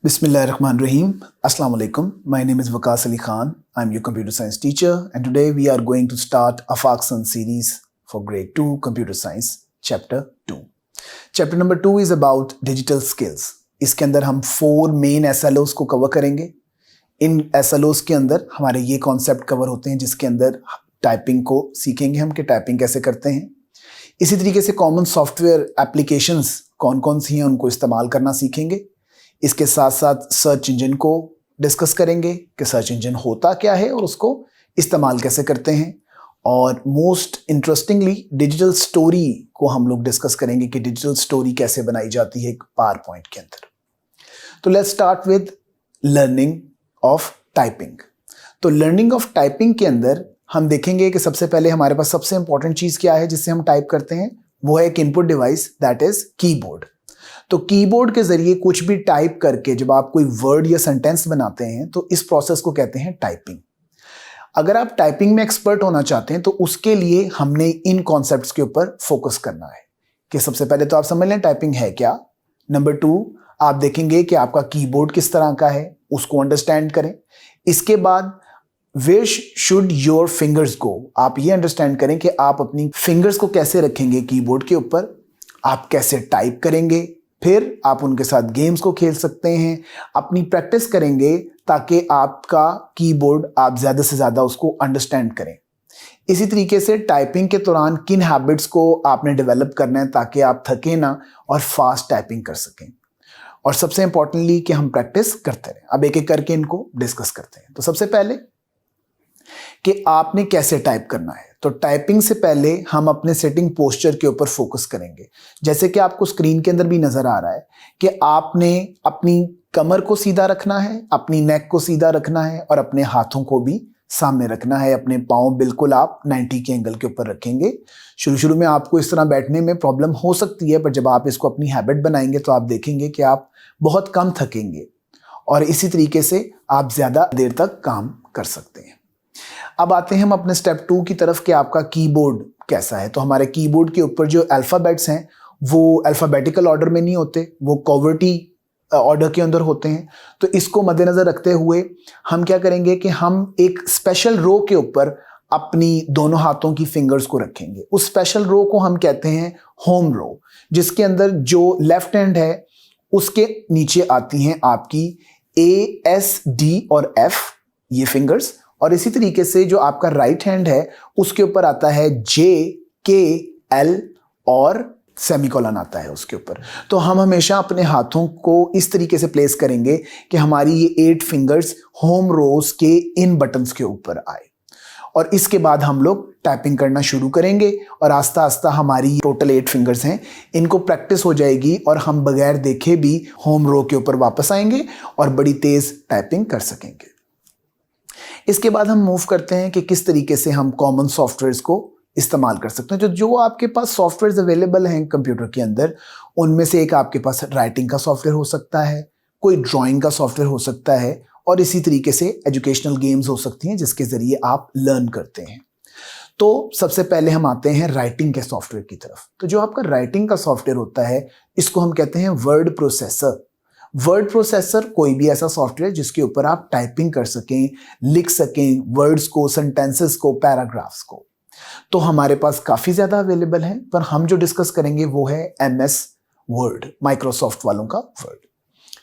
Bismillahirrahmanirrahim. Assalamu alaikum. My name is Waqas Ali Khan. I'm your computer science teacher, and today we are going to start Afaqsan series for grade 2 computer science chapter 2. Chapter number 2 is about digital skills. इसके अंदर हम 4 main SLOs को cover करेंगे. इन SLOs के अंदर हमारे ये concept cover होते हैं जिसके अंदर टाइपिंग को सीखेंगे हम कि टाइपिंग कैसे करते हैं. इसी तरीके से कॉमन सॉफ्टवेयर एप्लीकेशंस कौन कौन सी हैं उनको इस्तेमाल करना सीखेंगे. इसके साथ साथ सर्च इंजन को डिस्कस करेंगे कि सर्च इंजन होता क्या है और उसको इस्तेमाल कैसे करते हैं. और मोस्ट इंटरेस्टिंगली डिजिटल स्टोरी को हम लोग डिस्कस करेंगे कि डिजिटल स्टोरी कैसे बनाई जाती है एक पावर पॉइंट के अंदर. तो let's start with learning of typing. तो लर्निंग ऑफ टाइपिंग के अंदर हम देखेंगे कि सबसे पहले हमारे पास सबसे इंपॉर्टेंट चीज़ क्या है जिससे हम टाइप करते हैं, वो है एक input device that is keyboard. तो कीबोर्ड के जरिए कुछ भी टाइप करके जब आप कोई वर्ड या सेंटेंस बनाते हैं तो इस प्रोसेस को कहते हैं टाइपिंग. अगर आप टाइपिंग में एक्सपर्ट होना चाहते हैं तो उसके लिए हमने इन कॉन्सेप्ट्स के ऊपर फोकस करना है कि सबसे पहले तो आप समझ लें टाइपिंग है क्या. नंबर 2, आप देखेंगे कि आपका कीबोर्ड किस तरह का है, उसको अंडरस्टैंड करें. इसके बाद वेयर शुड योर फिंगर्स गो, आप ये अंडरस्टैंड करें कि आप अपनी फिंगर्स को कैसे रखेंगे कीबोर्ड के ऊपर, आप कैसे टाइप करेंगे. फिर आप उनके साथ गेम्स को खेल सकते हैं, अपनी प्रैक्टिस करेंगे ताकि आपका कीबोर्ड आप ज़्यादा से ज़्यादा उसको अंडरस्टैंड करें. इसी तरीके से टाइपिंग के दौरान किन हैबिट्स को आपने डेवलप करना है ताकि आप थके ना और फास्ट टाइपिंग कर सकें. और सबसे इंपॉर्टेंटली कि हम प्रैक्टिस करते रहें. अब एक एक करके इनको डिस्कस करते हैं. तो सबसे पहले कि आपने कैसे टाइप करना है. तो टाइपिंग से पहले हम अपने सेटिंग पोस्चर के ऊपर फोकस करेंगे. जैसे कि आपको स्क्रीन के अंदर भी नजर आ रहा है कि आपने अपनी कमर को सीधा रखना है, अपनी नेक को सीधा रखना है और अपने हाथों को भी सामने रखना है. अपने पाँव बिल्कुल आप 90 के एंगल के ऊपर रखेंगे. शुरू में आपको इस तरह बैठने में प्रॉब्लम हो सकती है, पर जब आप इसको अपनी हैबिट बनाएंगे तो आप देखेंगे कि आप बहुत कम थकेंगे और इसी तरीके से आप ज़्यादा देर तक काम कर सकते हैं. अब आते हैं हम अपने स्टेप 2 की तरफ कि आपका कीबोर्ड कैसा है. तो हमारे कीबोर्ड के ऊपर जो अल्फ़ाबेट्स हैं वो अल्फ़ाबेटिकल ऑर्डर में नहीं होते, वो कॉवर्टी ऑर्डर के अंदर होते हैं. तो इसको मद्देनज़र रखते हुए हम क्या करेंगे कि हम एक स्पेशल रो के ऊपर अपनी दोनों हाथों की फिंगर्स को रखेंगे. उस स्पेशल रो को हम कहते हैं होम रो, जिसके अंदर जो लेफ्ट हैंड है उसके नीचे आती हैं आपकी A, S, D और F ये फिंगर्स, और इसी तरीके से जो आपका राइट हैंड है उसके ऊपर आता है J, K, L और सेमीकोलन आता है उसके ऊपर. तो हम हमेशा अपने हाथों को इस तरीके से प्लेस करेंगे कि हमारी ये 8 फिंगर्स होम रोज के इन बटन्स के ऊपर आए. और इसके बाद हम लोग टाइपिंग करना शुरू करेंगे और आस्ता आस्ता हमारी टोटल 8 फिंगर्स हैं, इनको प्रैक्टिस हो जाएगी और हम बगैर देखे भी होम रो के ऊपर वापस आएंगे और बड़ी तेज टाइपिंग कर सकेंगे. इसके बाद हम मूव करते हैं कि किस तरीके से हम कॉमन सॉफ्टवेयर्स को इस्तेमाल कर सकते हैं. जो आपके पास सॉफ्टवेयर्स अवेलेबल हैं कंप्यूटर के अंदर, उनमें से एक आपके पास राइटिंग का सॉफ्टवेयर हो सकता है, कोई ड्राइंग का सॉफ्टवेयर हो सकता है और इसी तरीके से एजुकेशनल गेम्स हो सकती हैं जिसके ज़रिए आप लर्न करते हैं. तो सबसे पहले हम आते हैं राइटिंग के सॉफ्टवेयर की तरफ. तो जो आपका राइटिंग का सॉफ्टवेयर होता है इसको हम कहते हैं वर्ड प्रोसेसर. वर्ड प्रोसेसर कोई भी ऐसा सॉफ्टवेयर जिसके ऊपर आप टाइपिंग कर सकें, लिख सकें वर्ड्स को, सेंटेंसेस को, पैराग्राफ्स को. तो हमारे पास काफ़ी ज़्यादा अवेलेबल हैं, पर हम जो डिस्कस करेंगे वो है MS वर्ड, माइक्रोसॉफ्ट वालों का वर्ड.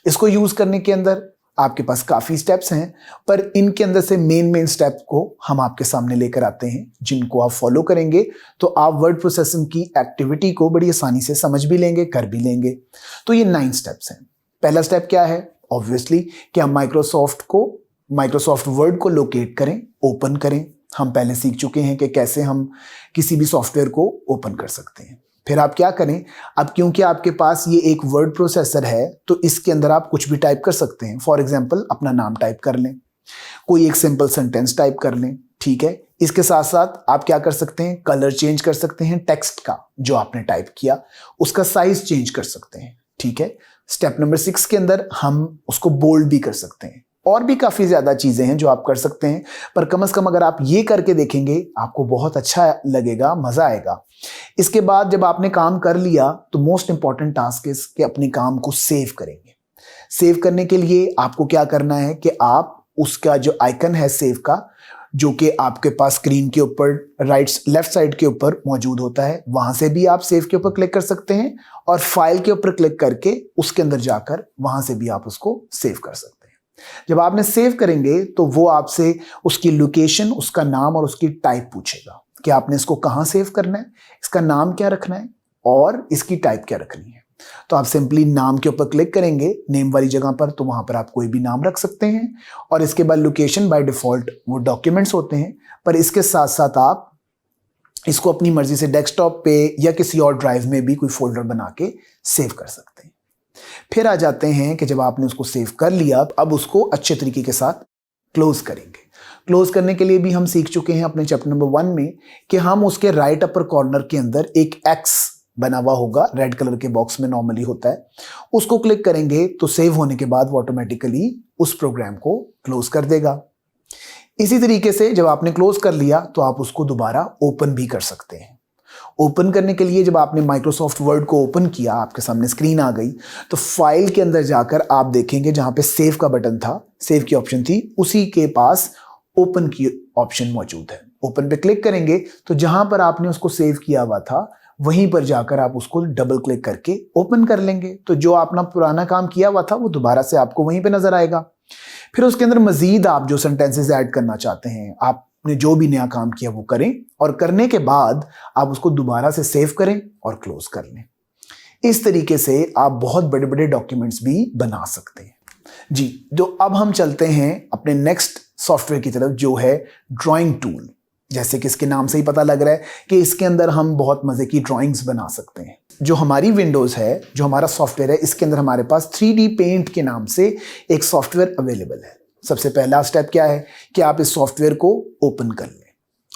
इसको यूज़ करने के अंदर आपके पास काफ़ी स्टेप्स हैं, पर इनके अंदर से मेन स्टेप को हम आपके सामने लेकर आते हैं जिनको आप फॉलो करेंगे तो आप वर्ड प्रोसेसिंग की एक्टिविटी को बड़ी आसानी से समझ भी लेंगे, कर भी लेंगे. तो ये 9 स्टेप्स हैं. पहला स्टेप क्या है? ऑब्वियसली कि हम माइक्रोसॉफ्ट वर्ड को लोकेट करें, ओपन करें. हम पहले सीख चुके हैं कि कैसे हम किसी भी सॉफ्टवेयर को ओपन कर सकते हैं. फिर आप क्या करें, अब क्योंकि आपके पास ये एक वर्ड प्रोसेसर है तो इसके अंदर आप कुछ भी टाइप कर सकते हैं. फॉर एग्जाम्पल अपना नाम टाइप कर लें, कोई एक सिंपल सेंटेंस टाइप कर लें, ठीक है. इसके साथ साथ आप क्या कर सकते हैं, कलर चेंज कर सकते हैं टेक्स्ट का, जो आपने टाइप किया उसका साइज चेंज कर सकते हैं, ठीक है. स्टेप नंबर 6 के अंदर हम उसको बोल्ड भी कर सकते हैं. और भी काफ़ी ज़्यादा चीज़ें हैं जो आप कर सकते हैं, पर कम से कम अगर आप ये करके देखेंगे आपको बहुत अच्छा लगेगा, मज़ा आएगा. इसके बाद जब आपने काम कर लिया तो मोस्ट इंपॉर्टेंट टास्क है कि अपने काम को सेव करेंगे. सेव करने के लिए आपको क्या करना है कि आप उसका जो आइकन है सेव का, जो कि आपके पास स्क्रीन के ऊपर लेफ्ट साइड के ऊपर मौजूद होता है, वहां से भी आप सेव के ऊपर क्लिक कर सकते हैं और फाइल के ऊपर क्लिक करके उसके अंदर जाकर वहां से भी आप उसको सेव कर सकते हैं। जब आपने सेव करेंगे तो वो आपसे उसकी लोकेशन, उसका नाम और उसकी टाइप पूछेगा कि आपने इसको कहाँ सेव करना है, इसका नाम क्या रखना है और इसकी टाइप क्या रखनी है। तो आप सिंपली नाम के ऊपर क्लिक करेंगे, नेम वाली जगह पर, तो वहां पर आप कोई भी नाम रख सकते हैं। और इसके बाद लोकेशन बाय डिफॉल्ट वो डॉक्यूमेंट्स होते हैं, पर इसके साथ साथ आप इसको अपनी मर्जी से डेस्कटॉप पे या किसी और ड्राइव में भी कोई फोल्डर बना के सेव कर सकते हैं। फिर आ जाते हैं कि जब आपने उसको सेव कर लिया, अब उसको अच्छे तरीके के साथ क्लोज करेंगे। क्लोज करने के लिए भी हम सीख चुके हैं अपने चैप्टर नंबर 1 में कि हम उसके राइट अपर कॉर्नर के अंदर एक एक्स बना हुआ होगा, रेड कलर के बॉक्स में नॉर्मली होता है, उसको क्लिक करेंगे तो सेव होने के बाद वो ऑटोमेटिकली उस प्रोग्राम को क्लोज कर देगा। इसी तरीके से जब आपने क्लोज कर लिया तो आप उसको दोबारा ओपन भी कर सकते हैं। ओपन करने के लिए जब आपने माइक्रोसॉफ्ट वर्ड को ओपन किया, आपके सामने स्क्रीन आ गई, तो फाइल के अंदर जाकर आप देखेंगे जहां पे सेव का बटन था, सेव की ऑप्शन थी, उसी के पास ओपन की ऑप्शन मौजूद है। ओपन पे क्लिक करेंगे तो जहां पर आपने उसको सेव किया हुआ था वहीं पर जाकर आप उसको डबल क्लिक करके ओपन कर लेंगे, तो जो आपने पुराना काम किया हुआ था वो दोबारा से आपको वहीं पे नजर आएगा। फिर उसके अंदर मजीद आप जो सेंटेंसेस ऐड करना चाहते हैं, आपने जो भी नया काम किया वो करें, और करने के बाद आप उसको दोबारा से सेव करें और क्लोज कर लें। इस तरीके से आप बहुत बड़े बड़े डॉक्यूमेंट्स भी बना सकते हैं जी। तो अब हम चलते हैं अपने नेक्स्ट सॉफ्टवेयर की तरफ, जो है ड्राइंग टूल। जैसे कि इसके नाम से ही पता लग रहा है कि इसके अंदर हम बहुत मजे की ड्राइंग्स बना सकते हैं। जो हमारी विंडोज है, जो हमारा सॉफ्टवेयर है, इसके अंदर हमारे पास 3D पेंट के नाम से एक सॉफ्टवेयर अवेलेबल है। सबसे पहला स्टेप क्या है कि आप इस सॉफ्टवेयर को ओपन कर लें।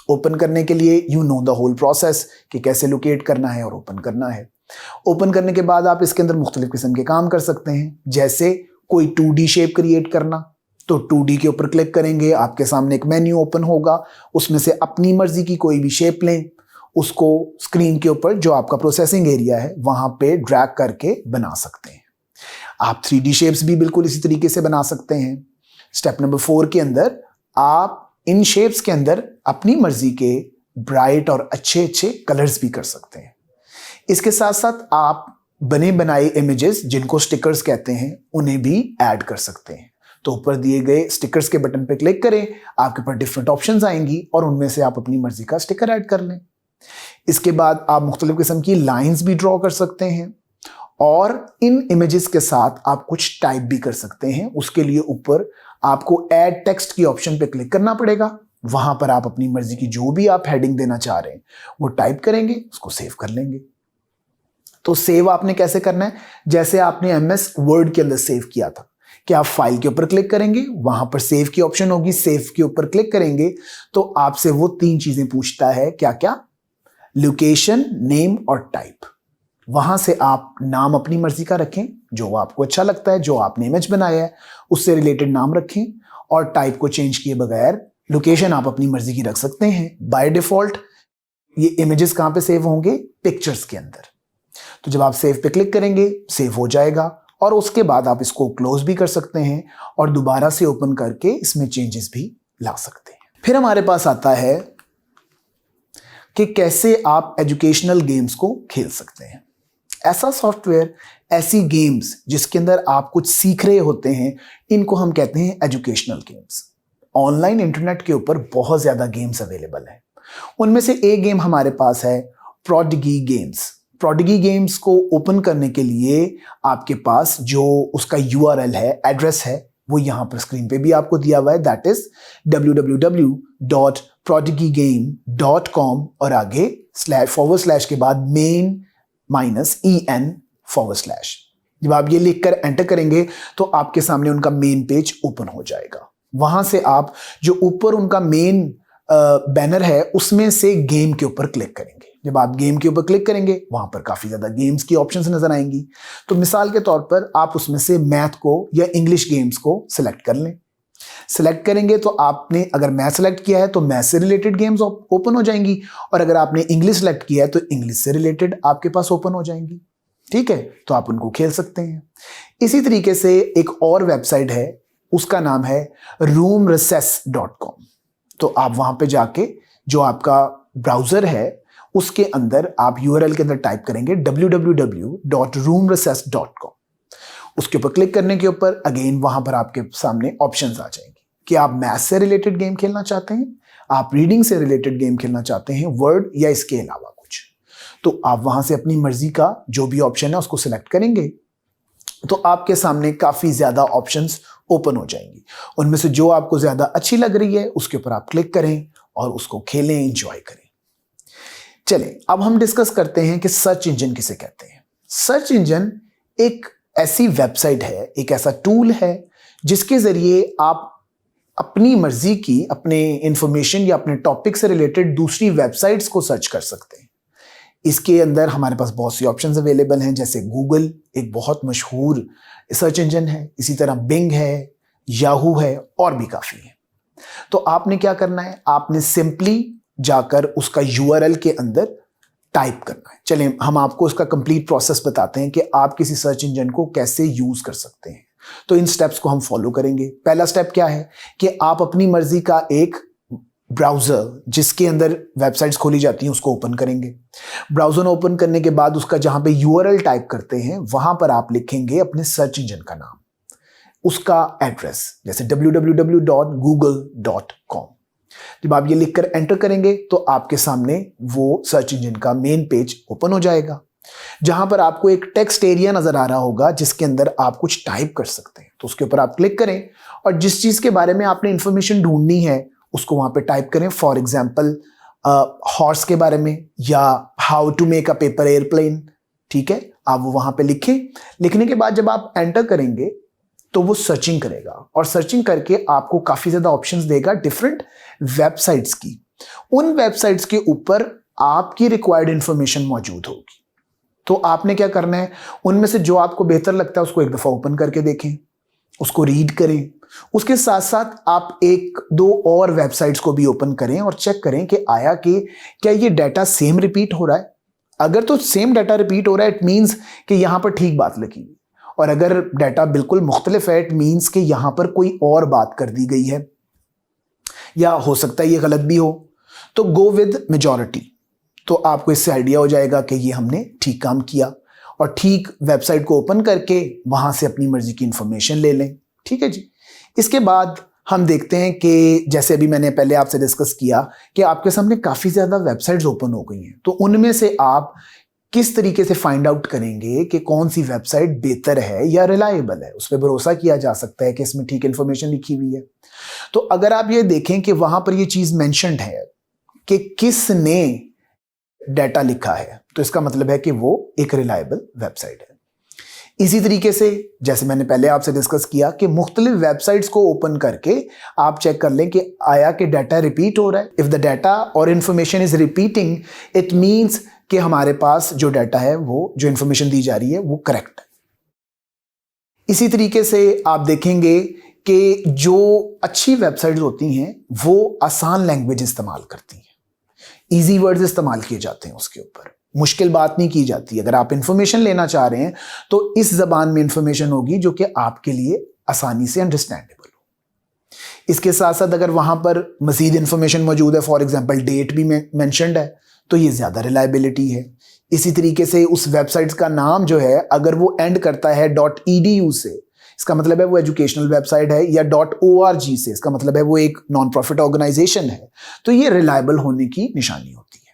ओपन करने के लिए you know the whole process कि कैसे लोकेट करना है और ओपन करना है। ओपन करने के बाद आप इसके अंदर मुख्तलिफ किस्म के काम कर सकते हैं, जैसे कोई 2D शेप क्रिएट करना। तो 2D के ऊपर क्लिक करेंगे, आपके सामने एक मेन्यू ओपन होगा, उसमें से अपनी मर्जी की कोई भी शेप लें, उसको स्क्रीन के ऊपर जो आपका प्रोसेसिंग एरिया है वहां पे ड्रैग करके बना सकते हैं। आप 3D शेप्स भी बिल्कुल इसी तरीके से बना सकते हैं। स्टेप नंबर 4 के अंदर आप इन शेप्स के अंदर अपनी मर्जी के ब्राइट और अच्छे अच्छे कलर्स भी कर सकते हैं। इसके साथ साथ आप बने बनाए इमेजेस, जिनको स्टिकर्स कहते हैं, उन्हें भी ऐड कर सकते हैं। तो ऊपर दिए गए स्टिकर्स के बटन पे क्लिक करें, आपके पास डिफरेंट ऑप्शंस आएंगी और उनमें से आप अपनी मर्जी का स्टिकर ऐड कर लें। इसके बाद आप मुख्तलिफ किस्म की लाइंस भी ड्रॉ कर सकते हैं और इन इमेजेस के साथ आप कुछ टाइप भी कर सकते हैं। उसके लिए ऊपर आपको ऐड टेक्स्ट की ऑप्शन पे क्लिक करना पड़ेगा। वहां पर आप अपनी मर्जी की जो भी आप हेडिंग देना चाह रहे हैं वो टाइप करेंगे, उसको सेव कर लेंगे। तो सेव आपने कैसे करना है, जैसे आपने MS वर्ड के अंदर सेव किया था कि आप फाइल के ऊपर क्लिक करेंगे, वहां पर सेव की ऑप्शन होगी, सेव के ऊपर क्लिक करेंगे तो आपसे वो 3 चीजें पूछता है। क्या क्या? लोकेशन, नेम और टाइप। वहां से आप नाम अपनी मर्जी का रखें, जो आपको अच्छा लगता है, जो आपने इमेज बनाया है उससे रिलेटेड नाम रखें, और टाइप को चेंज किए बगैर लोकेशन आप अपनी मर्जी की रख सकते हैं। बाय डिफॉल्ट ये इमेजेस कहां पे सेव होंगे? पिक्चर्स के अंदर। तो जब आप सेव पे क्लिक करेंगे सेव हो जाएगा और उसके बाद आप इसको क्लोज भी कर सकते हैं और दोबारा से ओपन करके इसमें चेंजेस भी ला सकते हैं। फिर हमारे पास आता है कि कैसे आप एजुकेशनल गेम्स को खेल सकते हैं। ऐसा सॉफ्टवेयर, ऐसी गेम्स जिसके अंदर आप कुछ सीख रहे होते हैं, इनको हम कहते हैं एजुकेशनल गेम्स। ऑनलाइन इंटरनेट के ऊपर बहुत ज्यादा गेम्स अवेलेबल है। उनमें से एक गेम हमारे पास है प्रोडिगी गेम्स। प्रोडिगी गेम्स को ओपन करने के लिए आपके पास जो उसका URL है, एड्रेस है, वो यहां पर स्क्रीन पे भी आपको दिया हुआ है। दैट इज www.prodigygame.com और आगे // के बाद main-en/। जब आप ये लिखकर एंटर करेंगे तो आपके सामने उनका मेन पेज ओपन हो जाएगा। वहां से आप जो ऊपर उनका मेन बैनर है उसमें से गेम के ऊपर क्लिक करेंगे। जब आप गेम के ऊपर क्लिक करेंगे वहां पर काफी ज्यादा गेम्स की ऑप्शंस नजर आएंगी। तो मिसाल के तौर पर आप उसमें से मैथ को या इंग्लिश गेम्स को सिलेक्ट कर लें। सिलेक्ट करेंगे तो आपने अगर मैथ सेलेक्ट किया है तो मैथ से रिलेटेड गेम्स ओपन हो जाएंगी, और अगर आपने इंग्लिश सेलेक्ट किया है तो इंग्लिश से रिलेटेड आपके पास ओपन हो जाएंगी। ठीक है, तो आप उनको खेल सकते हैं। इसी तरीके से एक और वेबसाइट है, उसका नाम है roomrecess.com। तो आप वहां पे जाके जो आपका ब्राउजर है उसके अंदर आप URL के अंदर टाइप करेंगे www.roomrecess.com। उसके ऊपर क्लिक करने के ऊपर अगेन वहां पर आपके सामने ऑप्शंस आ जाएंगे कि आप मैथ से रिलेटेड गेम खेलना चाहते हैं, आप रीडिंग से रिलेटेड गेम खेलना चाहते हैं, वर्ड या इसके अलावा कुछ, तो आप वहां से अपनी मर्जी का जो भी ऑप्शन है उसको सिलेक्ट करेंगे। तो आपके सामने काफी ज्यादा ऑप्शंस ओपन हो जाएंगी। उनमें से जो आपको ज्यादा अच्छी लग रही है उसके ऊपर आप क्लिक करें और उसको खेलें, एंजॉय करें। चलें, अब हम डिस्कस करते हैं कि सर्च इंजन किसे कहते हैं। सर्च इंजन एक ऐसी वेबसाइट है, एक ऐसा टूल है जिसके जरिए आप अपनी मर्जी की अपने इंफॉर्मेशन या अपने टॉपिक से रिलेटेड दूसरी वेबसाइट्स को सर्च कर सकते हैं। इसके अंदर हमारे पास बहुत सी ऑप्शंस अवेलेबल हैं, जैसे गूगल एक बहुत मशहूर सर्च इंजन है, इसी तरह बिंग है, याहू है और भी काफ़ी है। तो आपने क्या करना है, आपने सिंपली जाकर उसका URL के अंदर टाइप करना है। चलें, हम आपको उसका कंप्लीट प्रोसेस बताते हैं कि आप किसी सर्च इंजन को कैसे यूज़ कर सकते हैं। तो इन स्टेप्स को हम फॉलो करेंगे। पहला स्टेप क्या है कि आप अपनी मर्जी का एक ब्राउज़र जिसके अंदर वेबसाइट्स खोली जाती हैं उसको ओपन करेंगे। ब्राउज़र ओपन करने के बाद उसका जहां पे URL टाइप करते हैं वहां पर आप लिखेंगे अपने सर्च इंजन का नाम, उसका एड्रेस, जैसे www.google.com। जब आप ये लिखकर एंटर करेंगे तो आपके सामने वो सर्च इंजन का मेन पेज ओपन हो जाएगा, जहां पर आपको एक टेक्स्ट एरिया नजर आ रहा होगा जिसके अंदर आप कुछ टाइप कर सकते हैं। तो उसके ऊपर आप क्लिक करें और जिस चीज के बारे में आपने इंफॉर्मेशन ढूंढनी है उसको वहां पे टाइप करें। फॉर एग्जाम्पल हॉर्स के बारे में या how to make a paper airplane, ठीक है, आप वो वहां पे लिखें। लिखने के बाद जब आप एंटर करेंगे तो वो सर्चिंग करेगा और सर्चिंग करके आपको काफी ज्यादा ऑप्शंस देगा डिफरेंट वेबसाइट्स की। उन वेबसाइट्स के ऊपर आपकी रिक्वायर्ड इंफॉर्मेशन मौजूद होगी। तो आपने क्या करना है, उनमें से जो आपको बेहतर लगता है उसको एक दफा ओपन करके देखें, उसको रीड करें। उसके साथ साथ आप एक दो और वेबसाइट्स को भी ओपन करें और चेक करें कि आया कि क्या ये डाटा सेम रिपीट हो रहा है। अगर तो सेम डाटा रिपीट हो रहा है इट मीन्स कि यहां पर ठीक बात लिखी हुई, और अगर डाटा बिल्कुल मुख्तलिफ है इट मीन्स कि यहां पर कोई और बात कर दी गई है, या हो सकता है ये गलत भी हो। तो गो विद मेजॉरिटी, तो आपको इससे आइडिया हो जाएगा कि ये हमने ठीक काम किया और ठीक वेबसाइट को ओपन करके वहां से अपनी मर्जी की इंफॉर्मेशन ले लें। ठीक है जी। इसके बाद हम देखते हैं कि जैसे अभी मैंने पहले आपसे डिस्कस किया कि आपके सामने काफ़ी ज़्यादा वेबसाइट्स ओपन हो गई हैं, तो उनमें से आप किस तरीके से फाइंड आउट करेंगे कि कौन सी वेबसाइट बेहतर है या रिलायबल है, उस पर भरोसा किया जा सकता है कि इसमें ठीक इन्फॉर्मेशन लिखी हुई है। तो अगर आप ये देखें कि वहां पर ये चीज़ मेंशन्ड है कि किसने डाटा लिखा है, तो इसका मतलब है कि वो एक रिलायबल वेबसाइट है। इसी तरीके से जैसे मैंने पहले आपसे डिस्कस किया कि मुख्तलिफ वेबसाइट्स को ओपन करके आप चेक कर लें कि आया कि डाटा रिपीट हो रहा है। इफ द डाटा और information is repeating it means कि हमारे पास जो डाटा है, वो जो इंफॉर्मेशन दी जा रही है वो करेक्ट है। इसी तरीके से आप देखेंगे कि जो अच्छी वेबसाइट्स होती हैं वो आसान लैंग्वेज इस्तेमाल करती हैं, इजी वर्ड्स इस्तेमाल किए जाते हैं, उसके ऊपर मुश्किल बात नहीं की जाती। अगर आप इंफॉर्मेशन लेना चाह रहे हैं तो इस जबान में इंफॉर्मेशन होगी जो कि आपके लिए आसानी से अंडरस्टैंडेबल हो। इसके साथ साथ अगर वहां पर मजीद इंफॉर्मेशन मौजूद है, फॉर एग्जांपल डेट भी मेंशन्ड है, तो ये ज्यादा रिलायबिलिटी है। इसी तरीके से उस वेबसाइट का नाम जो है अगर वो एंड करता है .edu से, इसका मतलब है वो एजुकेशनल वेबसाइट है, या .org से, इसका मतलब है वो एक नॉन प्रॉफिट ऑर्गेनाइजेशन है, तो ये रिलायबल होने की निशानी होती है।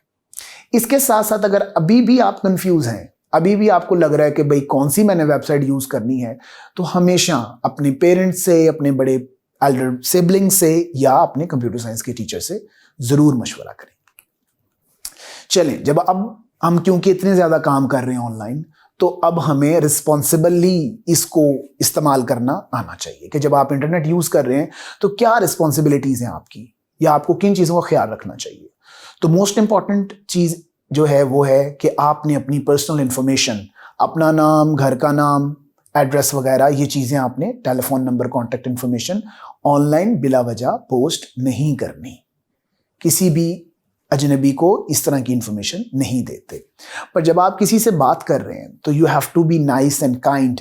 इसके साथ साथ अगर अभी भी आप कंफ्यूज हैं, अभी भी आपको लग रहा है कि भाई कौन सी मैंने वेबसाइट यूज करनी है, तो हमेशा अपने पेरेंट्स से, अपने बड़े एल्डर सिबलिंग से या अपने कंप्यूटर साइंस के टीचर से जरूर मशवरा करें। चलें, जब अब हम क्योंकि इतने ज्यादा काम कर रहे हैं ऑनलाइन, तो अब हमें रिस्पॉन्सिबली इसको इस्तेमाल करना आना चाहिए कि जब आप इंटरनेट यूज कर रहे हैं तो क्या रिस्पॉन्सिबिलिटीज हैं आपकी, या आपको किन चीजों का ख्याल रखना चाहिए। तो मोस्ट इंपॉर्टेंट चीज जो है वो है कि आपने अपनी पर्सनल इंफॉर्मेशन, अपना नाम, घर का नाम, एड्रेस वगैरह, ये चीजें आपने, telephone number, contact information online बिला वजह पोस्ट नहीं करनी। किसी भी अजनबी को इस तरह की इंफॉर्मेशन नहीं देते। पर जब आप किसी से बात कर रहे हैं तो you have to be nice and kind,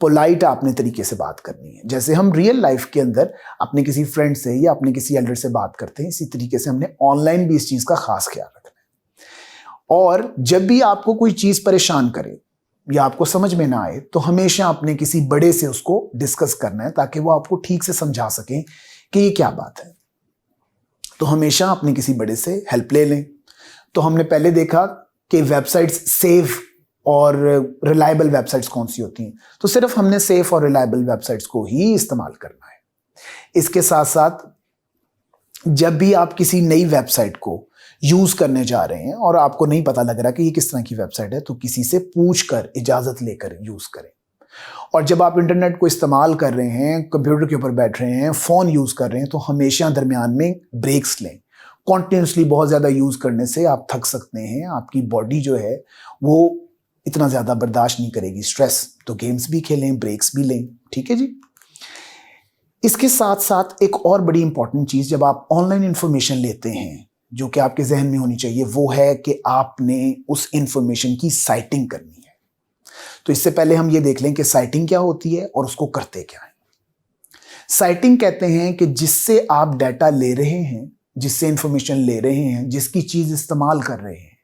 polite आपने तरीके से बात करनी है। जैसे हम रियल लाइफ के अंदर अपने किसी फ्रेंड से या अपने किसी एल्डर से बात करते हैं, इसी तरीके से हमने ऑनलाइन भी इस चीज़ का खास ख्याल रखना है। और जब भी आपको कोई चीज़ परेशान करे या आपको समझ में ना आए तो हमेशा अपने किसी बड़े से उसको डिस्कस करना है, ताकि वो आपको ठीक से समझा सकें कि ये क्या बात है। तो हमेशा अपने किसी बड़े से हेल्प ले लें। तो हमने पहले देखा कि वेबसाइट्स सेफ और रिलायबल वेबसाइट्स कौन सी होती हैं, तो सिर्फ हमने सेफ और रिलायबल वेबसाइट्स को ही इस्तेमाल करना है। इसके साथ साथ जब भी आप किसी नई वेबसाइट को यूज करने जा रहे हैं और आपको नहीं पता लग रहा कि ये किस तरह की वेबसाइट है, तो किसी से पूछकर इजाजत लेकर यूज करें। और जब आप इंटरनेट को इस्तेमाल कर रहे हैं, कंप्यूटर के ऊपर बैठ रहे हैं, फोन यूज कर रहे हैं, तो हमेशा दरमियान में ब्रेक्स लें। कॉन्टिन्यूसली बहुत ज्यादा यूज करने से आप थक सकते हैं, आपकी बॉडी जो है वो इतना ज्यादा बर्दाश्त नहीं करेगी स्ट्रेस। तो गेम्स भी खेलें, ब्रेक्स भी लें, ठीक है जी। इसके साथ साथ एक और बड़ी इंपॉर्टेंट चीज जब आप ऑनलाइन इंफॉर्मेशन लेते हैं, जो कि आपके जहन में होनी चाहिए, वो है कि आपने उस इंफॉर्मेशन की साइटिंग करनी है। तो इससे पहले हम ये देख लें कि साइटिंग क्या होती है और उसको करते क्या है। साइटिंग कहते हैं कि जिससे आप डाटा ले रहे हैं, जिससे इंफॉर्मेशन ले रहे हैं, जिसकी चीज इस्तेमाल कर रहे हैं,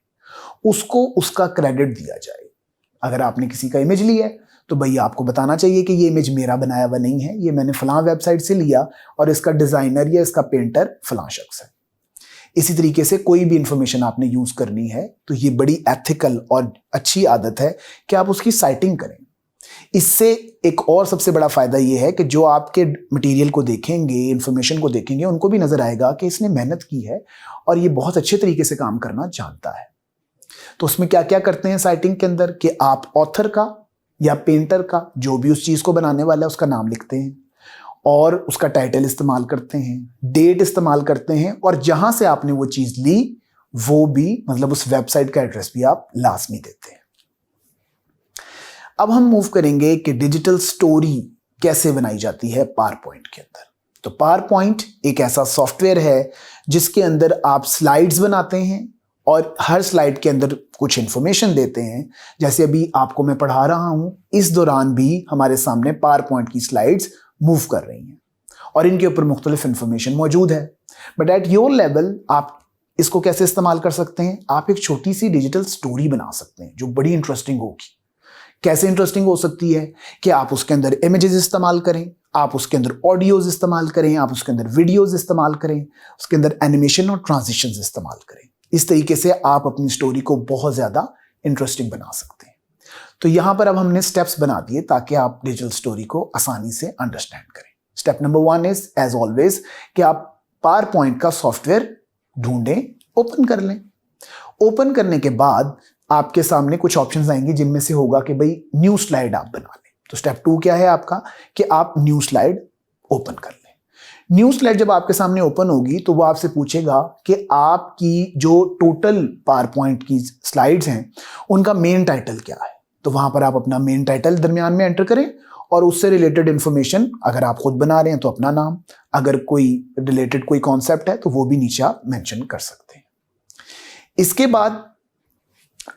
उसको उसका क्रेडिट दिया जाए। अगर आपने किसी का इमेज लिया है तो भैया आपको बताना चाहिए कि ये इमेज मेरा बनाया हुआ नहीं है, ये मैंने फलां वेबसाइट से लिया और इसका डिजाइनर या इसका पेंटर फलां शख्स है। इसी तरीके से कोई भी इंफॉर्मेशन आपने यूज करनी है तो ये बड़ी एथिकल और अच्छी आदत है कि आप उसकी साइटिंग करें। इससे एक और सबसे बड़ा फायदा ये है कि जो आपके मटेरियल को देखेंगे, इंफॉर्मेशन को देखेंगे, उनको भी नजर आएगा कि इसने मेहनत की है और ये बहुत अच्छे तरीके से काम करना जानता है। तो उसमें क्या क्या करते हैं साइटिंग के अंदर कि आप ऑथर का या पेंटर का, जो भी उस चीज को बनाने वाला है, उसका नाम लिखते हैं और उसका टाइटल इस्तेमाल करते हैं, डेट इस्तेमाल करते हैं, और जहां से आपने वो चीज ली वो भी, मतलब उस वेबसाइट का एड्रेस भी आप लाजमी देते हैं। अब हम मूव करेंगे कि डिजिटल स्टोरी कैसे बनाई जाती है पावर पॉइंट के अंदर। तो पावर पॉइंट एक ऐसा सॉफ्टवेयर है जिसके अंदर आप स्लाइड्स बनाते हैं और हर स्लाइड के अंदर कुछ इंफॉर्मेशन देते हैं। जैसे अभी आपको मैं पढ़ा रहा हूं, इस दौरान भी हमारे सामने पावर पॉइंट की स्लाइड्स मूव कर रही हैं और इनके ऊपर मुख्तलिफ इंफॉर्मेशन मौजूद है। बट एट योर लेवल आप इसको कैसे इस्तेमाल कर सकते हैं? आप एक छोटी सी डिजिटल स्टोरी बना सकते हैं जो बड़ी इंटरेस्टिंग होगी। कैसे इंटरेस्टिंग हो सकती है कि आप उसके अंदर इमेजेस इस्तेमाल करें, आप उसके अंदर ऑडियोज इस्तेमाल करें, आप उसके अंदर वीडियोज इस्तेमाल करें, उसके अंदर एनिमेशन और ट्रांजिशंस इस्तेमाल करें। इस तरीके से आप अपनी स्टोरी को बहुत ज्यादा इंटरेस्टिंग बना सकते हैं। तो यहां पर अब हमने स्टेप्स बना दिए ताकि आप डिजिटल स्टोरी को आसानी से अंडरस्टैंड करें। Step number 1 is as always कि आप पावर पॉइंट का सॉफ्टवेयर ढूंढें, ओपन कर लें। ओपन करने के बाद आपके सामने कुछ ऑप्शंस आएंगे जिनमें से होगा कि भाई न्यू स्लाइड आप बना लें। तो स्टेप 2 क्या है आपका कि आप न्यू स्लाइड ओपन कर लें। न्यू स्लाइड जब आपके सामने ओपन होगी तो वो आपसे पूछेगा कि आपकी जो टोटल पावर पॉइंट की स्लाइड्स हैं उनका मेन टाइटल क्या है। तो वहां पर आप अपना मेन टाइटल दरमियान में एंटर करें और उससे रिलेटेड इंफॉर्मेशन, अगर आप खुद बना रहे हैं तो अपना नाम, अगर कोई रिलेटेड कोई कॉन्सेप्ट है तो वो भी नीचे आप मेंशन कर सकते हैं। इसके बाद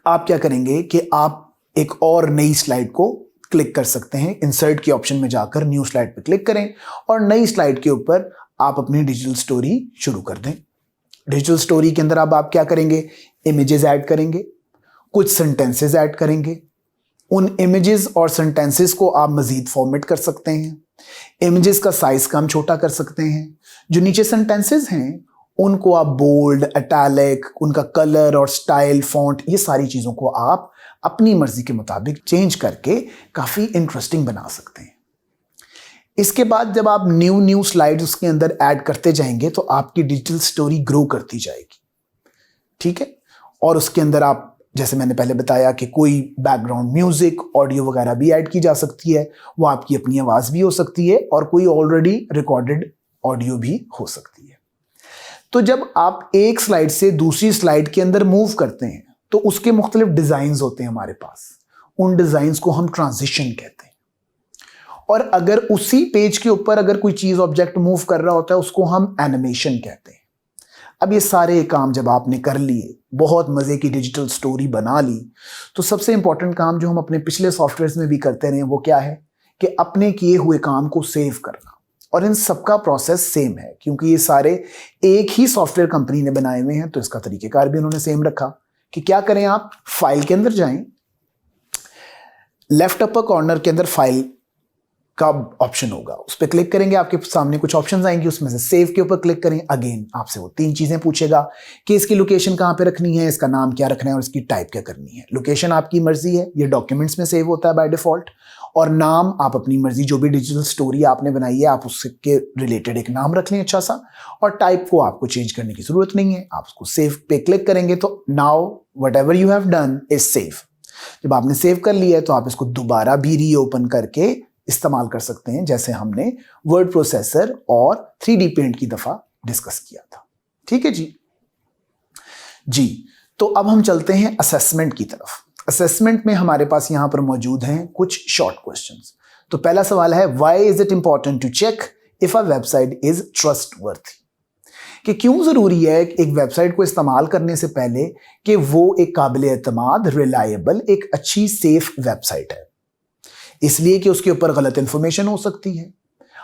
आप क्या करेंगे कि आप एक और नई स्लाइड को क्लिक कर सकते हैं। इंसर्ट के ऑप्शन में जाकर न्यू स्लाइड पे क्लिक करें और नई स्लाइड के ऊपर आप अपनी डिजिटल स्टोरी शुरू कर दें। डिजिटल स्टोरी के अंदर अब आप क्या करेंगे? इमेजेस ऐड करेंगे, कुछ सेंटेंसेस ऐड करेंगे। उन इमेजेस और सेंटेंसेस को आप मजीद फॉर्मेट कर सकते हैं। इमेजेस का साइज कम छोटा कर सकते हैं। जो नीचे सेंटेंसेस हैं उनको आप बोल्ड, इटैलिक, उनका कलर और स्टाइल, फॉन्ट, ये सारी चीजों को आप अपनी मर्जी के मुताबिक चेंज करके काफी इंटरेस्टिंग बना सकते हैं। इसके बाद जब आप न्यू स्लाइड्स उसके अंदर ऐड करते जाएंगे तो आपकी डिजिटल स्टोरी ग्रो करती जाएगी, ठीक है। और उसके अंदर आप, जैसे मैंने पहले बताया कि कोई बैकग्राउंड म्यूजिक, ऑडियो वगैरह भी ऐड की जा सकती है। वो आपकी अपनी आवाज भी हो सकती है और कोई ऑलरेडी रिकॉर्डेड ऑडियो भी हो सकती है। तो जब आप एक स्लाइड से दूसरी स्लाइड के अंदर मूव करते हैं तो उसके मुख्तलिफ डिजाइन होते हैं हमारे पास। उन डिजाइन को हम ट्रांजिशन कहते हैं। और अगर उसी पेज के ऊपर अगर कोई चीज, ऑब्जेक्ट मूव कर रहा होता है उसको हम एनिमेशन कहते हैं। अब ये सारे काम जब आपने कर लिए, बहुत मजे की डिजिटल स्टोरी बना ली, तो सबसे इंपॉर्टेंट काम जो हम अपने पिछले सॉफ्टवेयर में भी करते रहे वो क्या है कि अपने किए हुए काम को सेव करना। और इन सबका प्रोसेस सेम है क्योंकि ये सारे एक ही सॉफ्टवेयर कंपनी ने बनाए हुए हैं, तो इसका तरीकेकार भी उन्होंने सेम रखा कि क्या करें, आप फाइल के अंदर जाएं, लेफ्ट अपर कॉर्नर के अंदर फाइल का ऑप्शन होगा, उस पर क्लिक करेंगे, आपके सामने कुछ ऑप्शंस आएंगे, उसमें से सेव के ऊपर क्लिक करें। अगेन आपसे वो 3 चीजें पूछेगा कि इसकी लोकेशन कहाँ पे रखनी है, इसका नाम क्या रखना है और इसकी टाइप क्या करनी है। लोकेशन आपकी मर्जी है, ये डॉक्यूमेंट्स में सेव होता है बाय डिफॉल्ट, और नाम आप अपनी मर्जी, जो भी डिजिटल स्टोरी आपने बनाई है आप उसके रिलेटेड एक नाम रख लें अच्छा सा, और टाइप को आपको चेंज करने की जरूरत नहीं है। आप उसको सेव पे क्लिक करेंगे तो now what ever you have done is save. जब आपने सेव कर लिया है तो आप इसको दोबारा भी रीओपन करके इस्तेमाल कर सकते हैं, जैसे हमने वर्ड प्रोसेसर और 3D पेंट की दफा डिस्कस किया था। ठीक है जी। तो अब हम चलते हैं असेसमेंट की तरफ। असेसमेंट में हमारे पास यहां पर मौजूद हैं कुछ शॉर्ट क्वेश्चंस। तो पहला सवाल है, why is it important to check if a website is trustworthy, कि क्यों जरूरी है एक वेबसाइट को इस्तेमाल करने से पहले कि वो एक काबिल एतमाद, रिलायबल, एक अच्छी सेफ वेबसाइट है। इसलिए कि उसके ऊपर गलत इंफॉर्मेशन हो सकती है।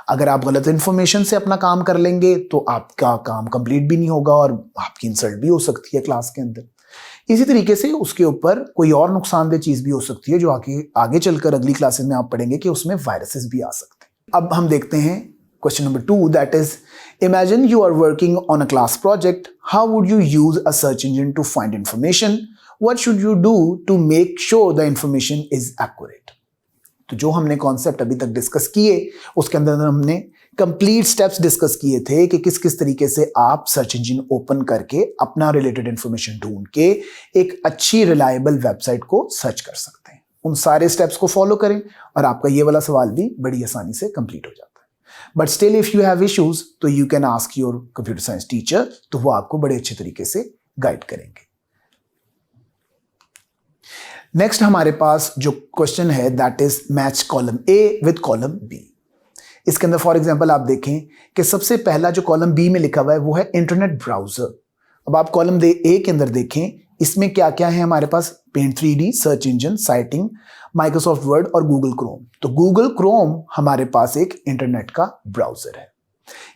अगर आप गलत इंफॉर्मेशन से अपना काम कर लेंगे तो आपका काम कंप्लीट भी नहीं होगा और आपकी इंसल्ट भी हो सकती है क्लास के अंदर। इसी तरीके से उसके ऊपर कोई और नुकसानदेह चीज भी हो सकती है जो आगे चलकर अगली क्लासेस में आप पढ़ेंगे कि उसमें वायरसेस भी आ सकते हैं। अब हम देखते हैं question number 2, that is imagine you are working on a class project, how would you use a search engine to find information, what should you do to make sure the information is accurate. तो जो हमने concept अभी तक discuss किए उसके अंदर हमने complete steps discuss किए थे कि किस किस तरीके से आप सर्च इंजन ओपन करके अपना रिलेटेड इंफॉर्मेशन ढूंढ के एक अच्छी रिलायबल वेबसाइट को सर्च कर सकते हैं। उन सारे स्टेप्स को फॉलो करें और आपका ये वाला सवाल भी बड़ी आसानी से कंप्लीट हो जाता है। But still if you have issues तो you can ask your computer science teacher, तो वो आपको बड़े अच्छे तरीके से गाइड करेंगे। नेक्स्ट हमारे पास जो क्वेश्चन है that is match column A with column B. इसके अंदर फॉर एग्जांपल आप देखें कि सबसे पहला जो कॉलम बी में लिखा हुआ है वो है इंटरनेट ब्राउजर। अब आप कॉलम ए के अंदर देखें, इसमें क्या क्या है हमारे पास, पेंट 3D, सर्च इंजन, साइटिंग, माइक्रोसॉफ्ट वर्ड और गूगल क्रोम। तो गूगल क्रोम हमारे पास एक इंटरनेट का ब्राउजर है।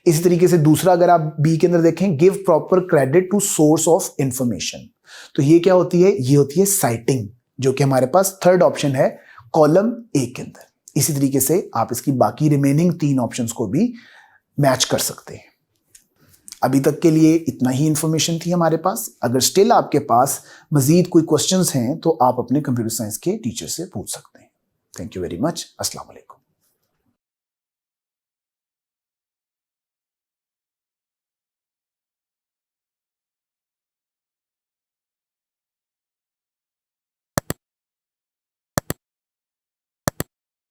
इसी तरीके से दूसरा अगर आप बी के अंदर देखें, give proper credit to source of information, तो ये क्या होती है, ये होती है साइटिंग, जो कि हमारे पास थर्ड ऑप्शन है कॉलम ए के अंदर। इसी तरीके से आप इसकी बाकी रिमेनिंग 3 ऑप्शंस को भी मैच कर सकते हैं। अभी तक के लिए इतना ही इंफॉर्मेशन थी हमारे पास। अगर स्टिल आपके पास मजीद कोई क्वेश्चंस हैं तो आप अपने कंप्यूटर साइंस के टीचर से पूछ सकते हैं। Thank you very much. अस्सलाम वालेकुम।